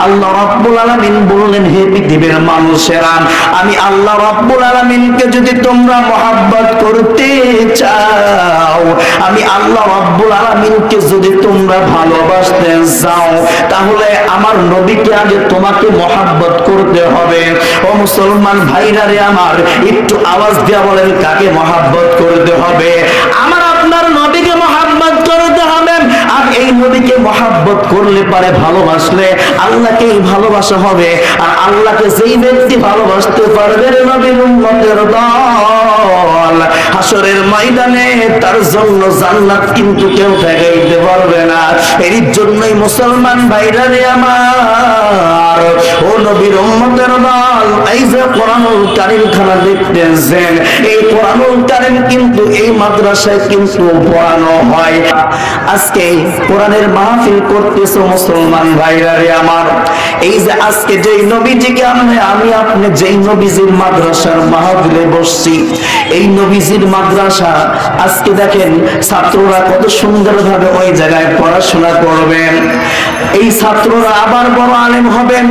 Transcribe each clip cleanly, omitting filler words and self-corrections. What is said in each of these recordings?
আল্লাহ রাব্বুল আলামিন বললেন, হে পৃথিবীর মানুষেরা, আমি আল্লাহ রাব্বুল আলামিনকে যদি তোমরা মহব্বত করতে চাও, আমি আল্লাহ রাব্বুল আলামিনকে যদি তোমরা ভালোবাসতে চাও, তাহলে আমার নবীকে আগে তোমাকে মহব্বত করতে হবে। ও মুসলমান ভাইরা রে আমার, একটু আওয়াজ দিয়ে বলেন কাকে মহব্বত করতে হবে? আমার আপনার নবীকে মহব্বত করতে হবে। আর এই নবীকে মহব্বত করলে পারে ভালোবাসলে আল্লাহকেই ভালোবাসা হবে। আর আল্লাহকে যেই ব্যক্তি ভালোবাসতে পারবে, নবীর উম্মতের দল, হাসরের ময়দানে তার জন্য জান্নাত কিন্তু কেউ ঠেকাইতে পারবে না। এর জন্যই মুসলমান ভাইরা রে আমার, ও নবীর উম্মতের দল, এই যে কোরআনুল কারীম খানা দেখতেছেন, এই কোরআনুল কারীম কিন্তু এই মাদ্রাসায় কিন্তু পড়ানো হয়। আজকে কোরআনের মাহফিল করতেছো মুসলমান ভাইরা রে আমার, এই যে আজকে যেই নবীজিকে আমি আপনি যেই নবীজির মাদ্রাসার মাহফিলে বসছি, এই নবীজির মাদ্রাসা আজকে দেখেন ছাত্ররা কত সুন্দরভাবে ওই জায়গায় পড়াশোনা করবেন। এই ছাত্ররা আবার বড় আলেম হবেন,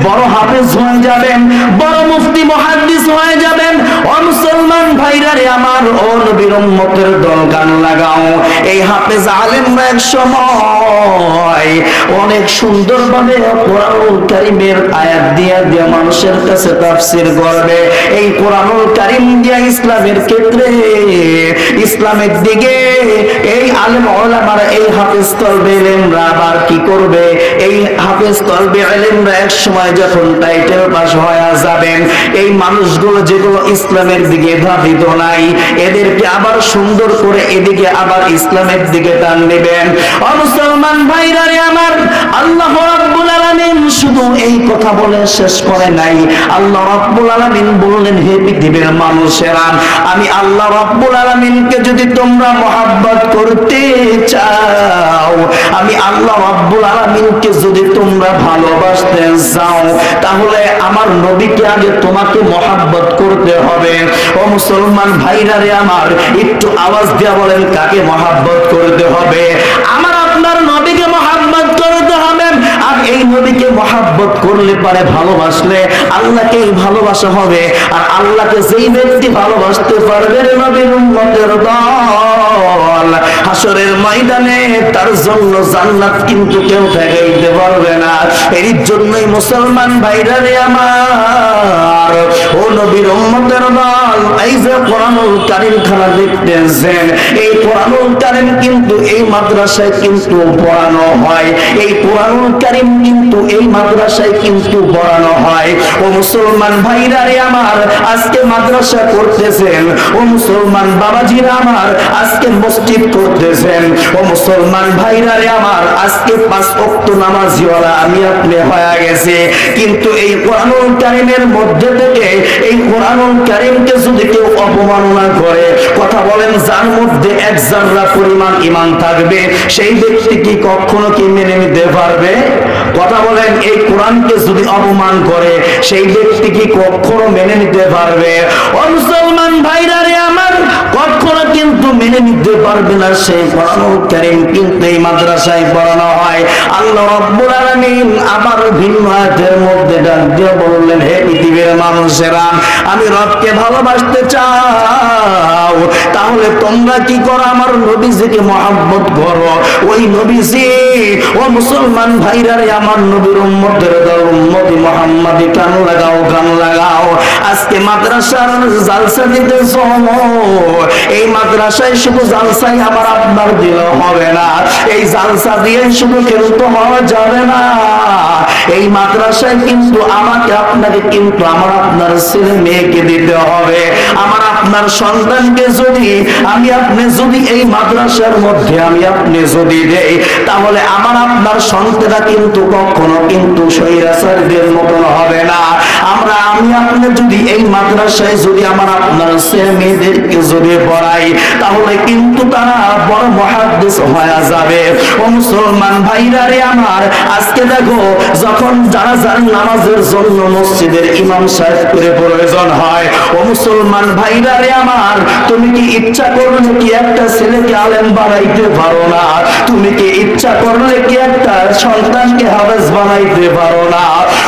বড় হাফেজ হয়ে যাবেন, বড় মুফতি মুহাদ্দিস হয়ে যাবেন। ও মুসলমান ভাইরা রে আমার, ও নবীর উম্মতের দল, গান লাগাও। এই হাফেজ আলেমরা এক সময় অনেক সুন্দরভাবে কোরআনুল কারীমের আয়াত দিয়া দিয়া মানুষের কাছে তাফসীর করবে। এই কোরআনুল কারীম দিয়া ইসলামের ক্ষেত্রে, ইসলামের দিকে এই আলেম ওলামারা, এই হাফেজ তলবে ইলমরা আবার কি করবে? এই হাফেজ তলবে ইলমরা এক সময় যখন টাইটেল পাস হয়ে যাবেন, এই মানুষগুলো যেগুলো ইসলামের দিকে ধাবিত নাই, এদেরকে আবার সুন্দর করে এদিকে আবার ইসলামের দিকে টান নেবেন। ও মুসলমান ভাইরা রে আমার, আল্লাহ রাব্বুল আলামিন শুধু এই কথা বলে শেষ করে নাই। আল্লাহ রাব্বুল আলামিন বললেন, হে পৃথিবীর মানুষেরা, আমি আল্লাহ রাব্বুল আলামিনকে যদি তোমরা মহব্বত করতে চাও, আমি আল্লাহ রাব্বুল আলামিনকে যদি তোমরা ভালোবাসতে চাও, তাহলে আমার নবীকে আগে তোমাকে মহব্বত করতে হবে। ও মুসলমান ভাইরা রে আমার, একটু আওয়াজ দিয়ে বলেন কাকে মহব্বত করতে হবে? আমার আপনার নবীকে মহব্বত করতে হবে। আর এই নবীকে মহব্বত করলে পারে ভালোবাসলে আল্লাহকেই ভালোবাসা হবে। আর আল্লাহকে যেই ব্যক্তি ভালোবাসতে পারবে, নবীর উম্মতের দল, হাসরের ময়দানে তার জন্য জান্নাত কিন্তু কেউ ঠেকাইতে পারবে না। এর জন্যই মুসলমান ভাইরা রে আমার, ও নবীর উম্মতের দল, এই যে কোরআনুল কারীম খানা দেখতেছেন, এই কোরআনুল কারীম কিন্তু এই মাদ্রাসায় কিন্তু পড়ানো হয়। এই কোরআনুল কারীম কিন্তু এই মাদ্রাসায় কিন্তু পড়ানো হয়। ও মুসলমান ভাইরা রে আমার, আজকে মাদ্রাসা করতেছেন। ও মুসলমান বাবাজিরা আমার, আজকে মসজিদ করতেছেন। ও মুসলমান ভাইরা রে আমার, আজকে 5 ওয়াক্ত নামাজিওয়ালা আমি আপনি হয়ে গেছে। কিন্তু এই কোরআনুল কারীমের মধ্যে থেকে এই কোরআনুল কারীমকে যদি কেউ অপমাননা করে, কথা বলেন, যার মধ্যে 1 জাররা পরিমাণ ঈমান থাকবে, সেই ব্যক্তি কি কখনো কি মেনে নিতে পারবে? কথা বলেন, এই কোরআনকে যদি অপমান করে, সেই ব্যক্তি কি কখনো মেনে নিতে পারবে? ও মুসলমান ভাইরা রে আমার, কখনো কিন্তু মেনে নিতে পারবে না। সেই কোরআনুল কারীম কিন্তু এই মাদ্রাসায় পড়ানো হয়। আল্লাহ রাব্বুল আলামিন আবার ভিন্ন আয়াতের মধ্যে ডাক দিয়ে বললেন, হে পৃথিবীর মানুষেরা, আমি রবকে ভালোবাসতে চাও, তাহলে তোমরা কি করো? আমার নবীজিকে মহব্বত করো। ওই নবীজি, ও মুসলমান ভাইরা রে আমার, নবীর উম্মতের দল, উম্মতি মুহাম্মাদি, কান লাগাও, কান লাগাও। আজকে মাদ্রাসার জালসা দিতেছ, এই মাদ্রাসায় শুধু জালসাই আমার আপনার দিলে হবে না। এই জালসা দিয়ে শুধু কিন্তু হওয়া যাবে না। এই মাদ্রাসায় কিন্তু আমাকে আপনাকে কিন্তু আমার আপনার ছেলে মেয়েকে দিতে হবে। আমার আপনার সন্তানকে যদি আমি আপনি যদি এই মাদ্রাসার মধ্যে আমি আপনি যদি দেই, তাহলে আমার আপনার সন্তানরা কিন্তু কখনো কিন্তু স্বৈরাচারীদের মতন হবে না। আমরা আমি আপনি যদি এই মাদ্রাসায় যদি আমার আপনার ছেলে মেয়েদেরকে যদি পড়াই, তাহলে কিন্তু তারা বড় মুহাদ্দিস হয়ে যাবে। ও মুসলমান ভাইরা রে আমার, আজকে দেখো যখন জানাজার নামাজের জন্য মসজিদের ইমাম সাহেব করে প্রয়োজন হয়, ও মুসলমান ভাইরা রে আমার, তুমি কি ইচ্ছা করলে কি একটা ছেলেকে আলেম বানাইতে পারো না? তুমি কি ইচ্ছা করলে কি একটা সন্তানকে হাফেজ বানাইতে পারো না?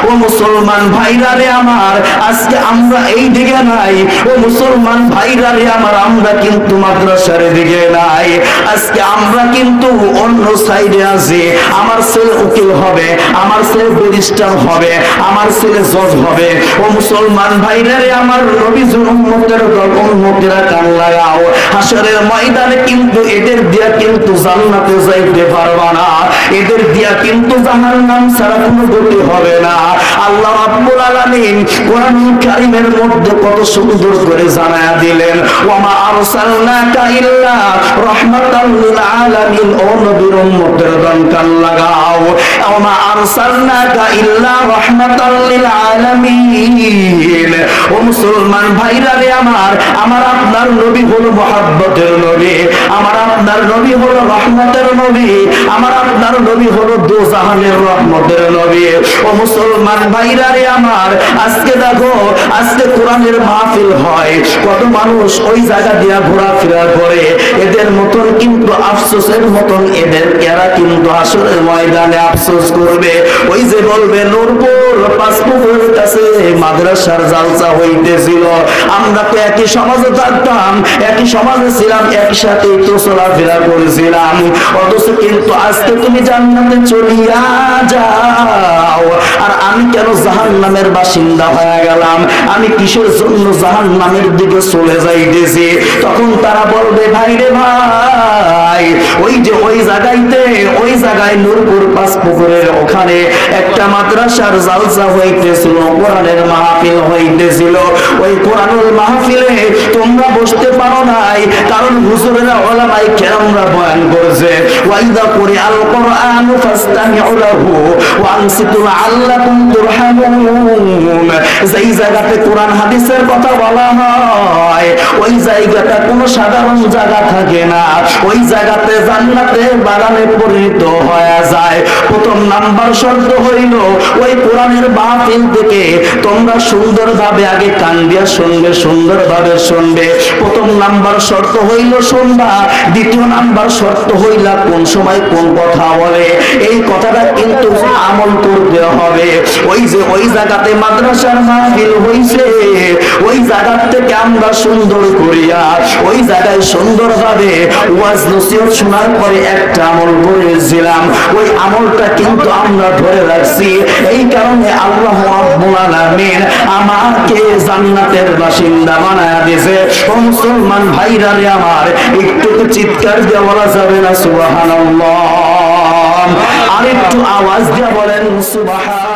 ও মুসলমান ভাইরা রে আমার, আজকে আমরা এই দিকে নাই। ও মুসলমান ভাইরা রে আমার, আমরা কিন্তু মাদ্রাসার দিকে নাই। আজকে আমরা কিন্তু অন্য সাইডে আছি। আমার ছেলে উকিল হবে, আমার ছেলে ব্যারিস্টার হবে, আমার ছেলে জজ হবে। ও মুসলমান ভাইরা রে আমার, নবীর উম্মতের দল উম্মতেরা কান লাগাও, হাসরের ময়দানে কিন্তু এদের দিয়া কিন্তু জান্নাতে যাইতে পারবা না, এদের দিয়া কিন্তু জাহান্নাম ছাড়া কোনো গতি হবে না। আল্লাহ রাব্বুল আলামিন কোরআন কারীমের মধ্যে কত সুন্দর করে জানায়া দিলেন, ওয়া মা আরসালনাকা ইল্লা রাহমাতাল লিল আলামিন। ও নবীর উম্মতের কান লাগাও, ওয়া মা আরসালনাকা ইল্লা রাহমাতাল লিল আলামিন। ও মুসলমান ভাইরা রে আমার, আমার আপনার নবী হলো মুহাব্বতের নবী, আমার আপনার নবী হলো রহমতের নবী, আমার আপনার নবী হলো দোজাহানের রহমতের নবী। ও মুসলমান ভাইরা রে আমার, আজকে দেখো আজকে কোরআনের মাহফিল হয়, কত মানুষ ওই জায়গা দিয়া ঘোরাফেরা করে, এদের মতন কিন্তু আফসোসের মতন এরা কিন্তু আসরের ময়দানে আফসোস করবে। ওই যে বলবে নূরপুর পাঁচপুকুরের কাছে মাদ্রাসার জালসা হইতেছিল, আমরা তো একই সমাজে থাকতাম, একই সমাজে ছিলাম, একসাথেই তো চলাফেরা করেছিলাম, অথচ কিন্তু আজকে তুমি জান্নাতে চলিয়া যাও, আর আমি কেন জাহান্নামের বাসিন্দা হয়ে গেলাম? আমি কিসের জন্য জাহান্নামের দিকে চলে যাইতেছি? তখন তারা বলবে, ভাই রে ভাই, ওই যে ওই জায়গায় নূরপুর পাঁচপুকুরের ওখানে একটা মাদ্রাসার জালসা হইতেছিল, কোরআনের মাহফিল হইতেছিল। ওই কোরআনুল মাহফিলে তোমরা বসতে পারো নাই, কারণ হুজুরেরা উলামায়ে কেরামরা বয়ান করেছে, ওয়াইদা কুরিআল কুরআনু ফাসতামিউ লাহু ওয়া আনসিতু লাআল্লাকুম তুরহামুন। যেই জায়গাতে কোরআন হাদিসের কথা বলা হয়, ওই জায়গাটা কোনো সাধারণ জায়গা থাকে না, ওই জায়গাতে জান্নাতের বাগানে পরিণত হয়ে যায়। প্রথম নাম্বার শর্ত হইল, ওই কোরআনের মাহফিল থেকে তোমরা সুন্দরভাবে আগে কান দিয়া শুনবে, সুন্দরভাবে শুনবে। প্রথম নাম্বার শর্ত হইল শুনবা। দ্বিতীয় নাম্বার শর্ত হইলা কোন সময় কোন কথা বলে, এই কথাটা কিন্তু আমল করতে হবে। ওই যে ওই জায়গাতে মাদ্রাসার মাহফিল হইছে, ওই জায়গা থেকে আমরা সুন্দর করিয়া ওই জায়গায় সুন্দরভাবে ওয়াজ নসিহত শোনার পরে একটা আমল করেছিলাম, ওই আমলটা কিন্তু আমরা ধরে রাখছি। এই কারণে আল্লাহ রাব্বুল আলামিন আমাকে জান্নাতের বাসিন্দা বানায়া দিয়েছে। ও মুসলমান ভাইরা রে আমার, একটু চিৎকার দিয়ে বলা যাবে না সুবহানাল্লাহ? আরেকটু আওয়াজ দিয়ে বলেন সুবহান।